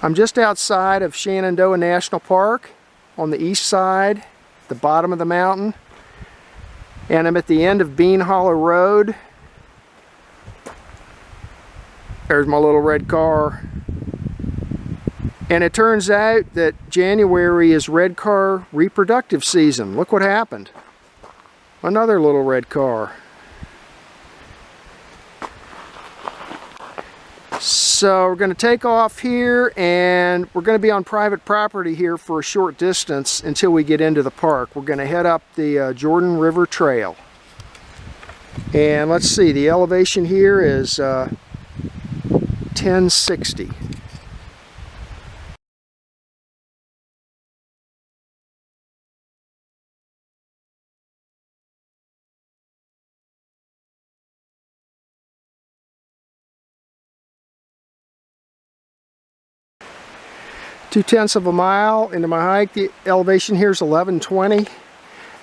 I'm just outside of Shenandoah National Park on the east side, the bottom of the mountain. And I'm at the end of Bean Hollow Road. There's my little red car. And it turns out that January is red car reproductive season. Look what happened. Another little red car. So we're going to take off here, and we're going to be on private property here for a short distance until we get into the park. We're going to head up the Jordan River Trail. And let's see, the elevation here is 1060. Two-tenths of a mile into my hike. The elevation here is 1120.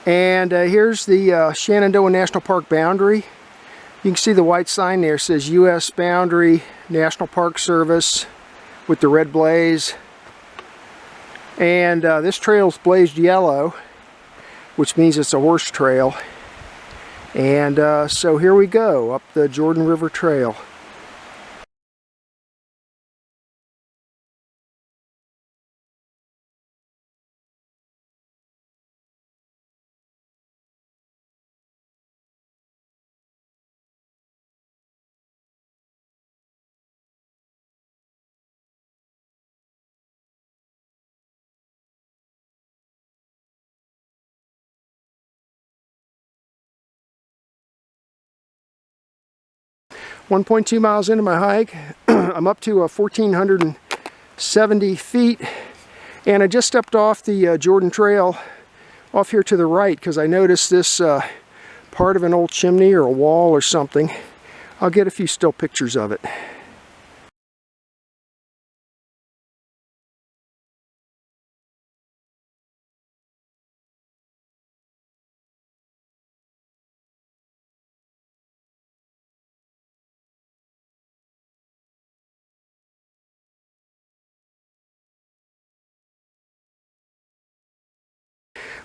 And here's the Shenandoah National Park boundary. You can see the white sign there says U.S. Boundary National Park Service with the red blaze. And this trail's blazed yellow, which means it's a horse trail. And so here we go, up the Jordan River Trail. .2 miles into my hike. I'm up to 1,470 feet, and I just stepped off the Jordan Trail off here to the right because I noticed this part of an old chimney or a wall or something. I'll get a few still pictures of it.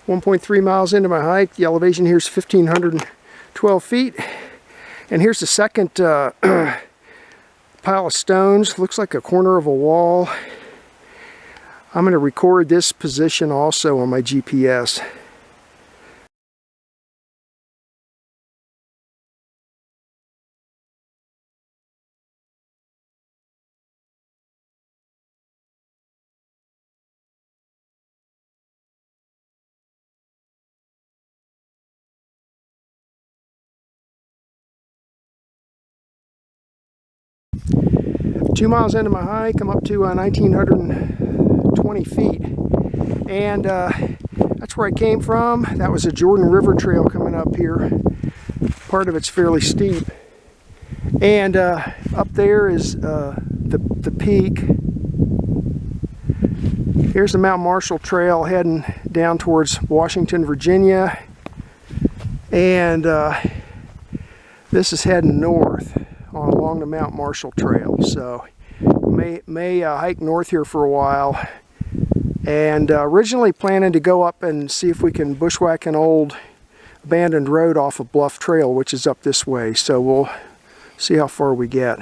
.3 miles into my hike. The elevation here is 1,512 feet. And here's the second pile of stones. Looks like a corner of a wall. I'm going to record this position also on my GPS. Two miles into my hike, I'm up to 1,920 feet, and that's where I came from. That was a Jordan River Trail coming up here. Part of it's fairly steep, and up there is the peak. Here's the Mount Marshall Trail heading down towards Washington, Virginia, and this is heading north along the Mount Marshall Trail. So may hike north here for a while, and originally planning to go up and see if we can bushwhack an old abandoned road off of Bluff Trail, which is up this way. So we'll see how far we get.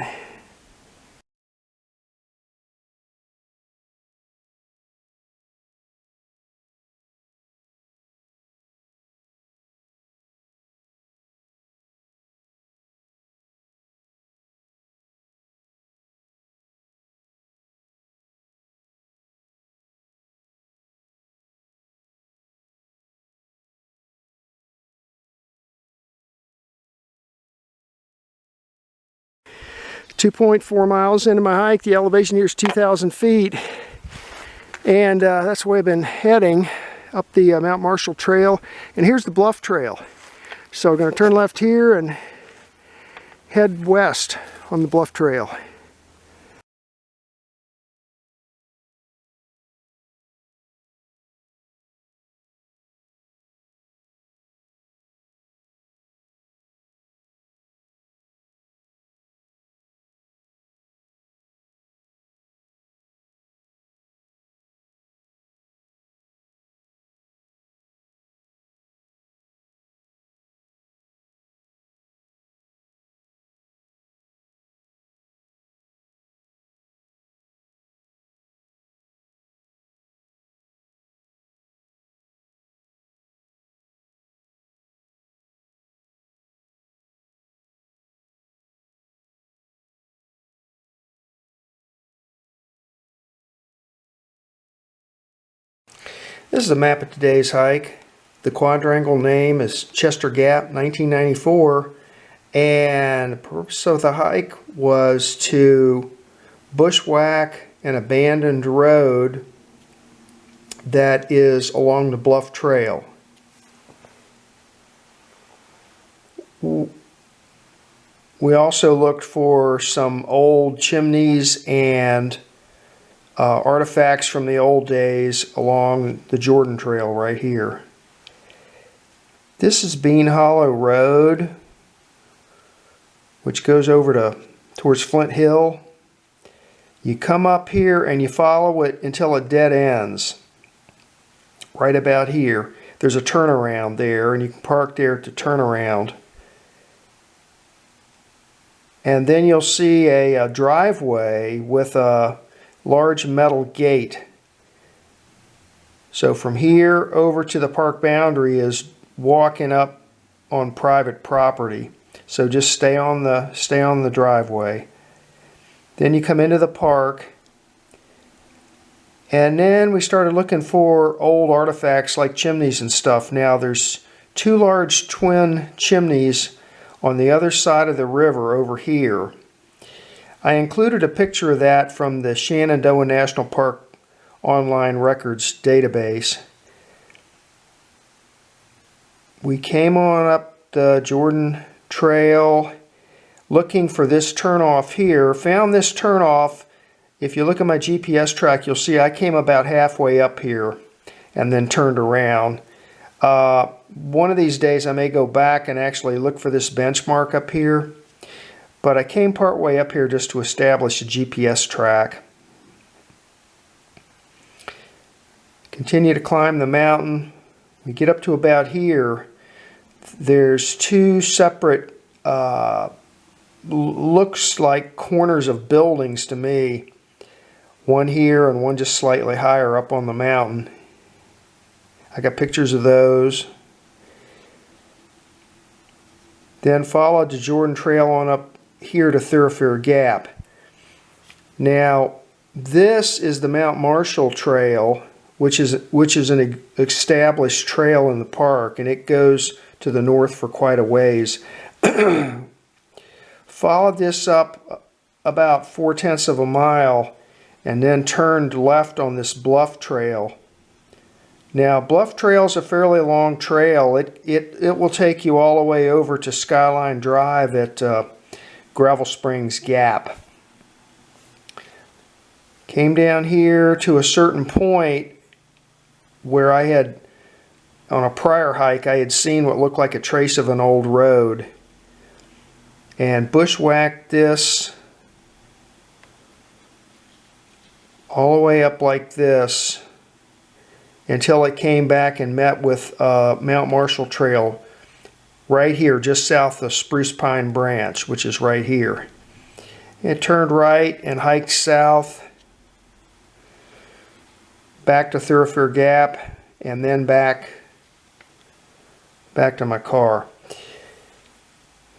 .4 miles into my hike. The elevation here is 2,000 feet, and that's the way I've been heading up the Mount Marshall Trail. And here's the Bluff Trail. So we're going to turn left here and head west on the Bluff Trail. This is a map of today's hike. The quadrangle name is Chester Gap, 1994, and the purpose of the hike was to bushwhack an abandoned road that is along the Bluff Trail. We also looked for some old chimneys and artifacts from the old days along the Jordan Trail right here. This is Bean Hollow Road, which goes over towards Flint Hill. You come up here and you follow it until it dead ends. Right about here. There's a turnaround there, and you can park there to turn around. And then you'll see a driveway with a large metal gate. So from here over to the park boundary is walking up on private property. So just stay on the driveway. Then you come into the park, and then we started looking for old artifacts like chimneys and stuff. Now there's two large twin chimneys on the other side of the river over here. I included a picture of that from the Shenandoah National Park online records database. We came on up the Jordan Trail looking for this turnoff here. Found this turnoff. If you look at my GPS track, you'll see I came about halfway up here and then turned around. One of these days I may go back and actually look for this benchmark up here, but I came part way up here just to establish a GPS track. Continue to climb the mountain. We get up to about here. There's two separate looks like corners of buildings to me. One here and one just slightly higher up on the mountain. I got pictures of those. Then followed the Jordan Trail on up here to Thoroughfare Gap. Now this is the Mount Marshall Trail, which is an established trail in the park, and it goes to the north for quite a ways. Followed this up about 4/10 of a mile and then turned left on this Bluff Trail. Now Bluff Trail is a fairly long trail. It will take you all the way over to Skyline Drive at Gravel Springs Gap. Came down here to a certain point where I had, on a prior hike, I had seen what looked like a trace of an old road, and bushwhacked this all the way up like this until it came back and met with Mount Marshall Trail right here just south of Spruce Pine Branch, which is right here. It turned right and hiked south back to Thoroughfare Gap and then back to my car.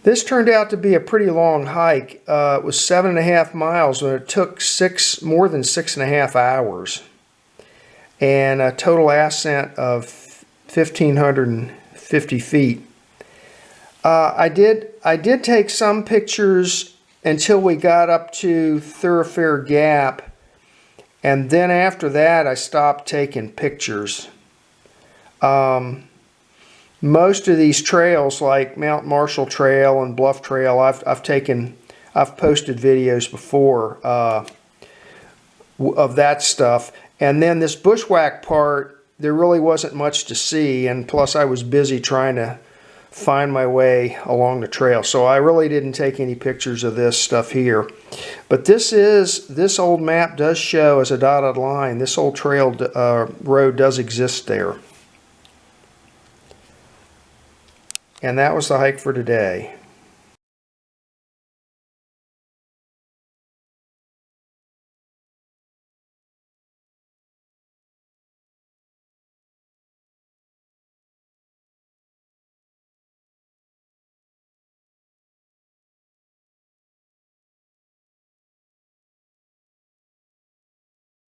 This turned out to be a pretty long hike. It was 7.5 miles, and it took more than 6.5 hours, and a total ascent of 1,550 feet. I did take some pictures until we got up to Thoroughfare Gap, and then after that I stopped taking pictures. Most of these trails, like Mount Marshall Trail and Bluff Trail, I've posted videos before of that stuff. And then this bushwhack part, there really wasn't much to see, and plus I was busy trying to find my way along the trail, so I really didn't take any pictures of this stuff here. But this old map does show as a dotted line. This old trail road does exist there. And that was the hike for today.